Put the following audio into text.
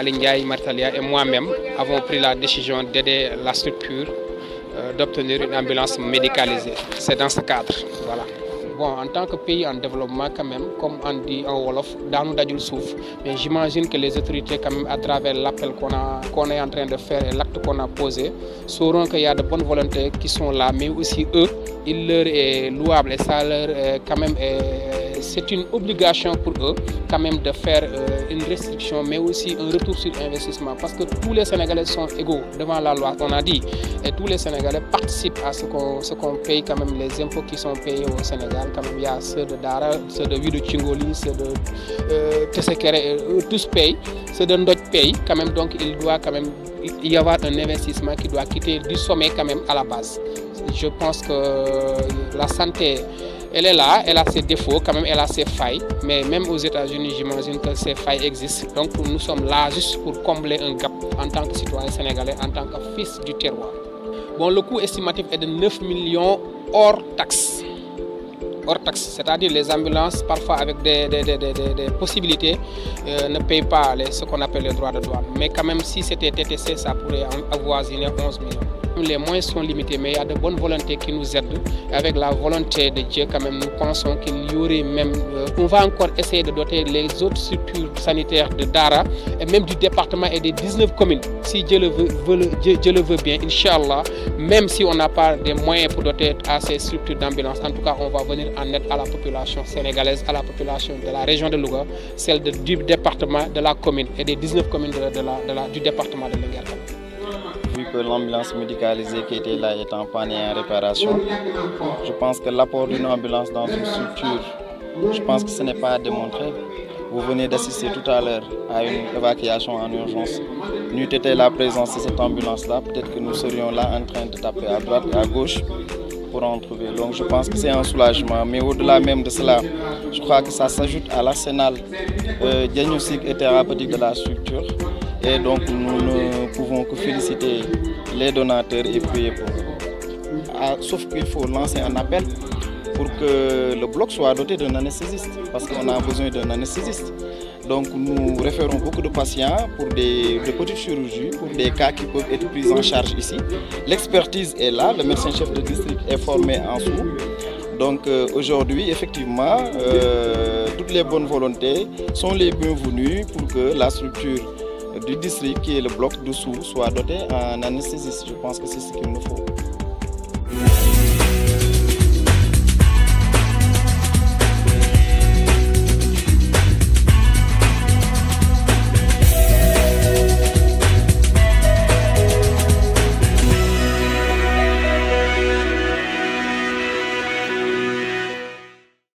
Ali Ndiaye Martalia et moi-même avons pris la décision d'aider la structure d'obtenir une ambulance médicalisée. C'est dans ce cadre. Voilà. Bon, en tant que pays en développement, quand même, comme on dit en Wolof, dans nous d'adultes souffrent. Mais j'imagine que les autorités, quand même, à travers l'appel qu'on est en train de faire et l'acte qu'on a posé, sauront qu'il y a de bonnes volontés qui sont là, mais aussi eux, il leur est louable et ça leur quand même c'est une obligation pour eux quand même de faire une restriction mais aussi un retour sur investissement parce que tous les Sénégalais sont égaux devant la loi, on a dit, et tous les Sénégalais participent à ce qu'on paye quand même, les impôts qui sont payés au Sénégal. Quand même, il y a ceux de Dara, ceux de Vieux de Tchingoli, ceux de Tessekere, tous payent, ceux de Ndot payent quand même, donc il doit quand même y avoir un investissement qui doit quitter du sommet quand même à la base. Je pense que la santé, elle est là, elle a ses défauts, quand même, elle a ses failles. Mais même aux États-Unis, j'imagine que ces failles existent. Donc nous sommes là juste pour combler un gap en tant que citoyen sénégalais, en tant que fils du terroir. Bon, le coût estimatif est de 9 millions hors taxes. Hors taxe, c'est-à-dire les ambulances, parfois avec des possibilités, ne payent pas ce qu'on appelle les droits de douane. Mais quand même, si c'était TTC, ça pourrait avoisiner 11 millions. Les moyens sont limités, mais il y a de bonnes volontés qui nous aident. Avec la volonté de Dieu, quand même, nous pensons qu'il y aurait même... on va encore essayer de doter les autres structures sanitaires de Dara, et même du département et des 19 communes. Si Dieu le veut bien, Inch'Allah, même si on n'a pas des moyens pour doter à ces structures d'ambulance, en tout cas, on va venir en aide à la population sénégalaise, à la population de la région de Louga, celle du département, de la commune et des 19 communes du département de Linguère. Vu que l'ambulance médicalisée qui était là est en panne et en réparation, je pense que l'apport d'une ambulance dans une structure, je pense que ce n'est pas à démontrer. Vous venez d'assister tout à l'heure à une évacuation en urgence. N'eût été la présence de cette ambulance-là, peut-être que nous serions là en train de taper à droite et à gauche pour en trouver. Donc je pense que c'est un soulagement. Mais au-delà même de cela, je crois que ça s'ajoute à l'arsenal diagnostique et thérapeutique de la structure. Et donc nous ne pouvons que féliciter les donateurs et prier pour eux. Sauf qu'il faut lancer un appel pour que le bloc soit doté d'un anesthésiste, parce qu'on a besoin d'un anesthésiste. Donc nous référons beaucoup de patients pour de petites chirurgies, pour des cas qui peuvent être pris en charge ici. L'expertise est là, le médecin-chef de district est formé en dessous. Donc aujourd'hui, effectivement, toutes les bonnes volontés sont les bienvenues pour que la structure du district, qui est le bloc dessous, soit doté en anesthésiste. Je pense que c'est ce qu'il nous faut.